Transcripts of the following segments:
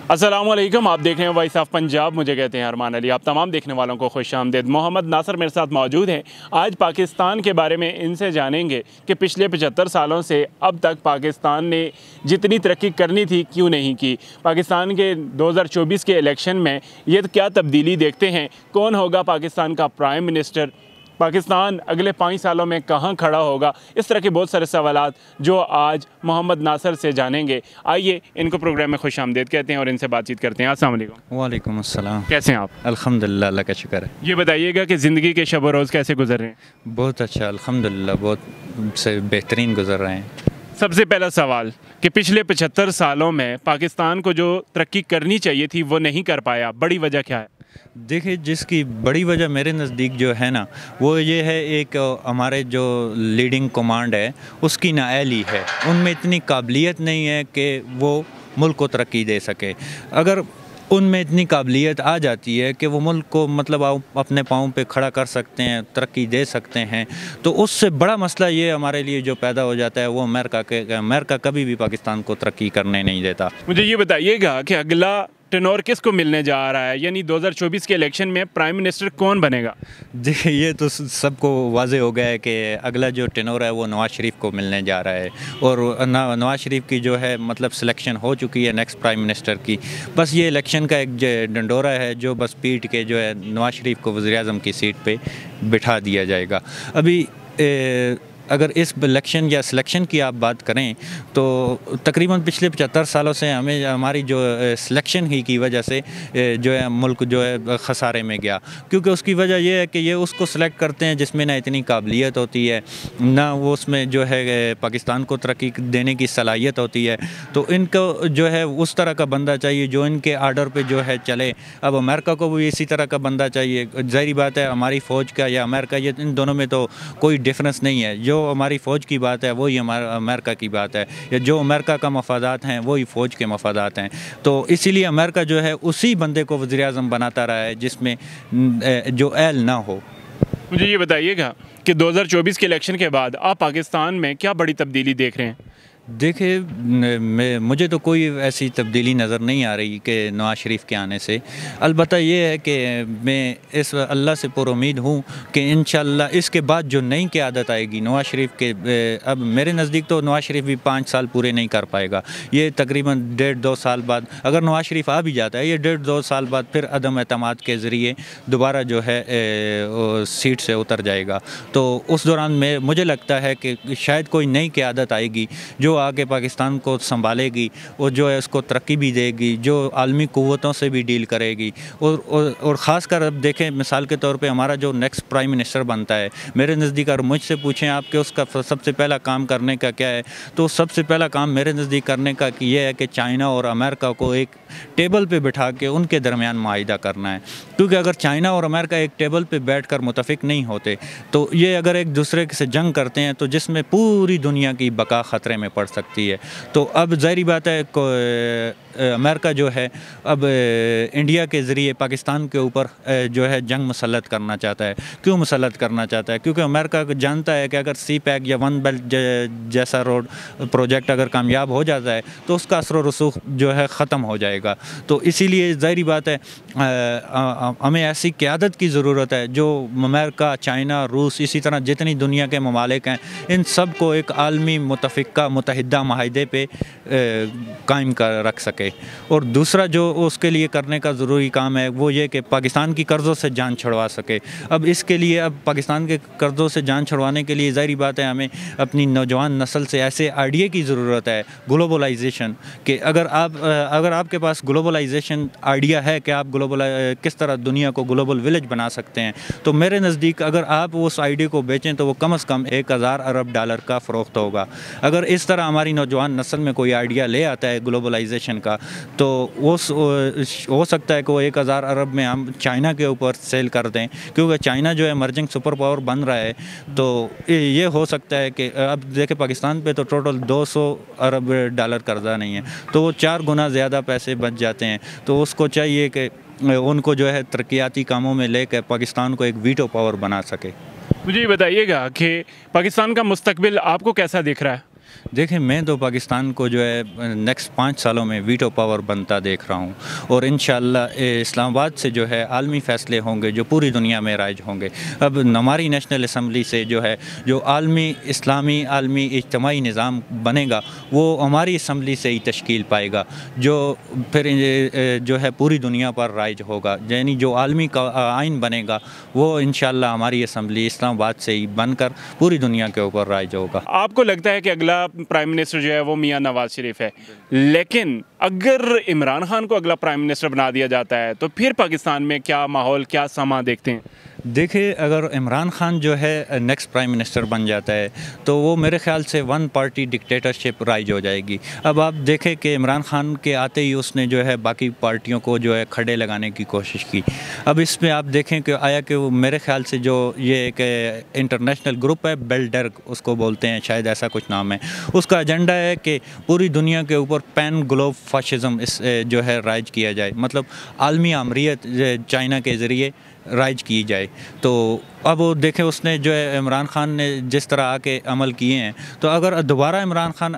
अस्सलामुअलैकुम, आप देख रहे हैं वॉइस ऑफ पंजाब। मुझे कहते हैं अरमान अली। आप तमाम देखने वालों को खुश आमदीद। मोहम्मद नासर मेरे साथ मौजूद हैं। आज पाकिस्तान के बारे में इनसे जानेंगे कि पिछले 75 सालों से अब तक पाकिस्तान ने जितनी तरक्की करनी थी क्यों नहीं की। पाकिस्तान के 2024 के इलेक्शन में ये क्या तब्दीली देखते हैं, कौन होगा पाकिस्तान का प्राइम मिनिस्टर, पाकिस्तान अगले 5 सालों में कहाँ खड़ा होगा। इस तरह के बहुत सारे सवालात जो आज मोहम्मद नासर से जानेंगे। आइए इनको प्रोग्राम में खुश आमदीद कहते हैं और इनसे बातचीत करते हैं। अस्सलाम वालेकुम। वालेकुम अस्सलाम। कैसे हैं आप? अल्हम्दुलिल्लाह, अल्लाह का शुक्र है। ये बताइएगा कि ज़िंदगी के शब व रोज़ कैसे गुजर रहे हैं? बहुत अच्छा, अल्हम्दुलिल्लाह, बहुत से बेहतरीन गुजर रहे हैं। सबसे पहला सवाल कि पिछले 75 सालों में पाकिस्तान को जो तरक्की करनी चाहिए थी वो नहीं कर पाया, बड़ी वजह क्या है? देखिए, जिसकी बड़ी वजह मेरे नज़दीक जो है ना, वो ये है, एक हमारे जो लीडिंग कमांड है उसकी नाअहली है। उनमें इतनी काबिलियत नहीं है कि वो मुल्क को तरक्की दे सके। अगर उनमें इतनी काबिलियत आ जाती है कि वो मुल्क को मतलब अपने पाँव पे खड़ा कर सकते हैं, तरक्की दे सकते हैं, तो उससे बड़ा मसला ये हमारे लिए जो पैदा हो जाता है वो अमेरिका कभी भी पाकिस्तान को तरक्की करने नहीं देता। मुझे ये बताइएगा कि अगला टेनोर किसको मिलने जा रहा है, यानी 2024 के इलेक्शन में प्राइम मिनिस्टर कौन बनेगा? देखिए, ये तो सबको वाज़े हो गया है कि अगला जो टेनोर है वो नवाज़ शरीफ को मिलने जा रहा है, और नवाज़ शरीफ की जो है मतलब सिलेक्शन हो चुकी है नेक्स्ट प्राइम मिनिस्टर की। बस ये इलेक्शन का एक डंडोरा है जो बस पीट के जो है नवाज़ शरीफ को वज़ीर-ए-आज़म की सीट पे बिठा दिया जाएगा। अभी अगर इस इलेक्शन या सिलेक्शन की आप बात करें तो तकरीबन पिछले 75 सालों से हमें हमारी जो सिलेक्शन ही की वजह से जो है मुल्क जो है खसारे में गया, क्योंकि उसकी वजह यह है कि ये उसको सिलेक्ट करते हैं जिसमें ना इतनी काबिलियत होती है, ना वो उसमें जो है पाकिस्तान को तरक्की देने की सलाहियत होती है। तो इनको जो है उस तरह का बंदा चाहिए जो इनके आर्डर पे जो है चले। अब अमेरिका को भी इसी तरह का बंदा चाहिए। ज़ाहिर बात है, हमारी फ़ौज का या अमेरिका, ये इन दोनों में तो कोई डिफरेंस नहीं है। जो हमारी फ़ौज की बात है वही हमारा अमेरिका की बात है, या जो अमेरिका का मफादात हैं वही फ़ौज के मफादात हैं। तो इसीलिए अमेरिका जो है उसी बंदे को वज़ीर-ए-आज़म बनाता रहा है जिसमें जो एल ना हो। मुझे ये बताइएगा कि 2024 के इलेक्शन के बाद आप पाकिस्तान में क्या बड़ी तब्दीली देख रहे हैं? देखिए, मुझे तो कोई ऐसी तब्दीली नज़र नहीं आ रही कि नवाज़ शरीफ के आने से। अलबत्ता ये है कि मैं इस अल्लाह से पुरुम्मीद हूँ कि इंशाअल्लाह इसके बाद जो नई क़यादत आएगी नवाज़ शरीफ के, अब मेरे नज़दीक तो नवाज़ शरीफ भी 5 साल पूरे नहीं कर पाएगा। ये तकरीबन 1.5-2 साल बाद अगर नवाज़ शरीफ आ भी जाता है, ये 1.5-2 साल बाद फिर अदम एतमाद के ज़रिए दोबारा जो है सीट से उतर जाएगा। तो उस दौरान मुझे लगता है कि शायद कोई नई क़यादत आएगी जो आगे पाकिस्तान को संभालेगी और जो है उसको तरक्की भी देगी, जो आलमी क़ुव्वतों से भी डील करेगी। और ख़ास कर अब देखें, मिसाल के तौर पे हमारा जो नेक्स्ट प्राइम मिनिस्टर बनता है, मेरे नज़दीक अगर मुझसे पूछें आप कि उसका सबसे पहला काम करने का क्या है, तो सबसे पहला काम मेरे नज़दीक करने का कि ये है कि चाइना और अमेरिका को एक टेबल पे बिठा के उनके दरमियान माहिदा करना है। क्योंकि अगर चाइना और अमेरिका एक टेबल पे बैठकर मुतफिक नहीं होते तो ये अगर एक दूसरे से जंग करते हैं तो जिसमें पूरी दुनिया की बका ख़तरे में पड़ सकती है। तो अब ज़ाहिर बात है अमेरिका जो है अब इंडिया के ज़रिए पाकिस्तान के ऊपर जो है जंग मुसल्लत करना चाहता है। क्यों मुसल्लत करना चाहता है? क्योंकि अमेरिका जानता है कि अगर सी पैक या वन बेल्ट जैसा रोड प्रोजेक्ट अगर कामयाब हो जाता है तो उसका असर रसूख जो है ख़त्म हो जाएगा। तो इसीलिए ज़ाहिर बात है हमें ऐसी क़यादत की ज़रूरत है जो अमेरिका, चाइना, रूस, इसी तरह जितनी दुनिया के ममालिक हैं, इन सब को एक आलमी मुतफ़िक़ा मुतहिदा माहिदे पे कायम कर रख सके। और दूसरा जो उसके लिए करने का ज़रूरी काम है वो ये कि पाकिस्तान की कर्ज़ों से जान छुड़वा सके। अब इसके लिए अब पाकिस्तान के कर्ज़ों से जान छुड़वाने के लिए ज़ाहिर बात है हमें अपनी नौजवान नस्ल से ऐसे आइडिया की ज़रूरत है, ग्लोबलाइजेशन के। अगर आपके पास ग्लोबलाइजेशन आइडिया है कि आप किस तरह दुनिया को ग्लोबल विलेज बना सकते हैं, तो मेरे नज़दीक अगर आप उस आइडिया को बेचें तो वो कम से कम 1000 अरब डॉलर का फ़रोख्त होगा। अगर इस तरह हमारी नौजवान नस्ल में कोई आइडिया ले आता है ग्लोबलाइजेशन का, तो वो हो सकता है कि वो 1000 अरब में हम चाइना के ऊपर सेल कर दें, क्योंकि चाइना जो है इमर्जिंग सुपर पावर बन रहा है। तो ये हो सकता है कि अब देखें पाकिस्तान पे तो टोटल 200 अरब डॉलर कर्जा नहीं है, तो वो 4 गुना ज़्यादा पैसे बच जाते हैं। तो उसको चाहिए कि उनको जो है तरक्याती कामों में लेकर पाकिस्तान को एक वीटो पावर बना सके। मुझे ये बताइएगा कि पाकिस्तान का मुस्तकबिल आपको कैसा दिख रहा है? देखिए, मैं तो पाकिस्तान को जो है नेक्स्ट 5 सालों में वीटो पावर बनता देख रहा हूँ, और इंशाअल्लाह इस्लामाबाद से जो है आलमी फ़ैसले होंगे जो पूरी दुनिया में राइज होंगे। अब हमारी नेशनल असम्बली से जो है जो आलमी इस्लामी आलमी इज्तिमाई निज़ाम बनेगा वो हमारी असम्बली से ही तश्कील पाएगा, जो फिर जो है पूरी दुनिया पर राइज होगा। यानी जो आलमी का आइन बनेगा वो इंशाअल्लाह हमारी असम्बली इस्लामाबाद से ही बनकर पूरी दुनिया के ऊपर राइज होगा। आपको लगता है कि अगला प्राइम मिनिस्टर जो है वो मियां नवाज शरीफ है, लेकिन अगर इमरान खान को अगला प्राइम मिनिस्टर बना दिया जाता है तो फिर पाकिस्तान में क्या माहौल, क्या समा देखते हैं? देखिए, अगर इमरान खान जो है नेक्स्ट प्राइम मिनिस्टर बन जाता है तो वो मेरे ख़्याल से वन पार्टी डिक्टेटरशिप राइज हो जाएगी। अब आप देखें कि इमरान खान के आते ही उसने जो है बाकी पार्टियों को जो है खड़े लगाने की कोशिश की। अब इसमें आप देखें कि आया कि वो मेरे ख़्याल से जो ये एक इंटरनेशनल ग्रुप है, बेल्डर्ग उसको बोलते हैं, शायद ऐसा कुछ नाम है, उसका एजेंडा है कि पूरी दुनिया के ऊपर पैन ग्लोब फाशिज़म इस जो है राइज किया जाए, मतलब आलमी आमरीत चाइना के ज़रिए राइज की जाए। तो अब वो देखें उसने जो है इमरान खान ने जिस तरह आके अमल किए हैं, तो अगर दोबारा इमरान खान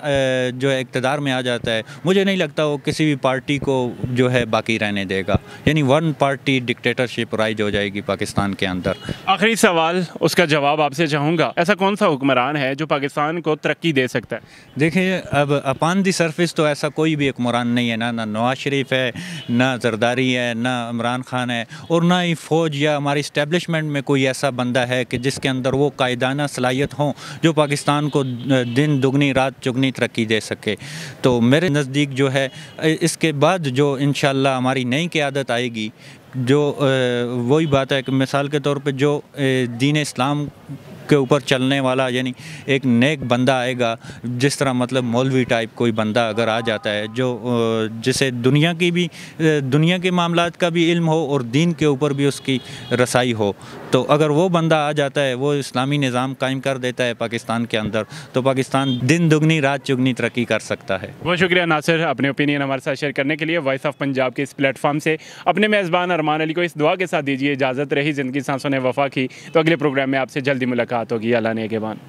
जो है इक़्तिदार में आ जाता है, मुझे नहीं लगता वो किसी भी पार्टी को जो है बाकी रहने देगा। यानी वन पार्टी डिक्टेटरशिप राइज हो जाएगी पाकिस्तान के अंदर। आखिरी सवाल, उसका जवाब आपसे चाहूँगा, ऐसा कौन सा हुक्मरान है जो पाकिस्तान को तरक्की दे सकता है? देखिए, अब अपान दी सरफेस तो ऐसा कोई भी हुक्मरान नहीं है, ना नवाज शरीफ है, ना जरदारी है, ना इमरान खान है, और ना ही फ़ौज या हमारी इस्टेब्लिशमेंट में कोई ऐसा बंदा है कि जिसके अंदर वो कायदाना सलाहियत हो जो पाकिस्तान को दिन दुगनी रात चुगनी तरक्की दे सके। तो मेरे नज़दीक जो है इसके बाद जो इंशाअल्लाह हमारी नई क़यादत आएगी, जो वही बात है कि मिसाल के तौर पे जो दीन इस्लाम के ऊपर चलने वाला, यानी एक नेक बंदा आएगा, जिस तरह मतलब मौलवी टाइप कोई बंदा अगर आ जाता है जो जिसे दुनिया के मामलात का भी इल्म हो और दीन के ऊपर भी उसकी रसाई हो, तो अगर वो बंदा आ जाता है, वो इस्लामी निज़ाम कायम कर देता है पाकिस्तान के अंदर, तो पाकिस्तान दिन दुगनी रात चुगनी तरक्की कर सकता है। बहुत शुक्रिया नासिर, अपने ओपिनियन हमारे साथ शेयर करने के लिए। वॉइस ऑफ पंजाब के इस प्लेटफॉर्म से अपने मेज़बान अरमान अली को इस दुआ के साथ दीजिए इजाज़त। रही ज़िंदगी सांसों ने वफ़ा की, तो अगले प्रोग्राम में आपसे जल्दी मुलाकात होगी। अल्लाह ने के बाद।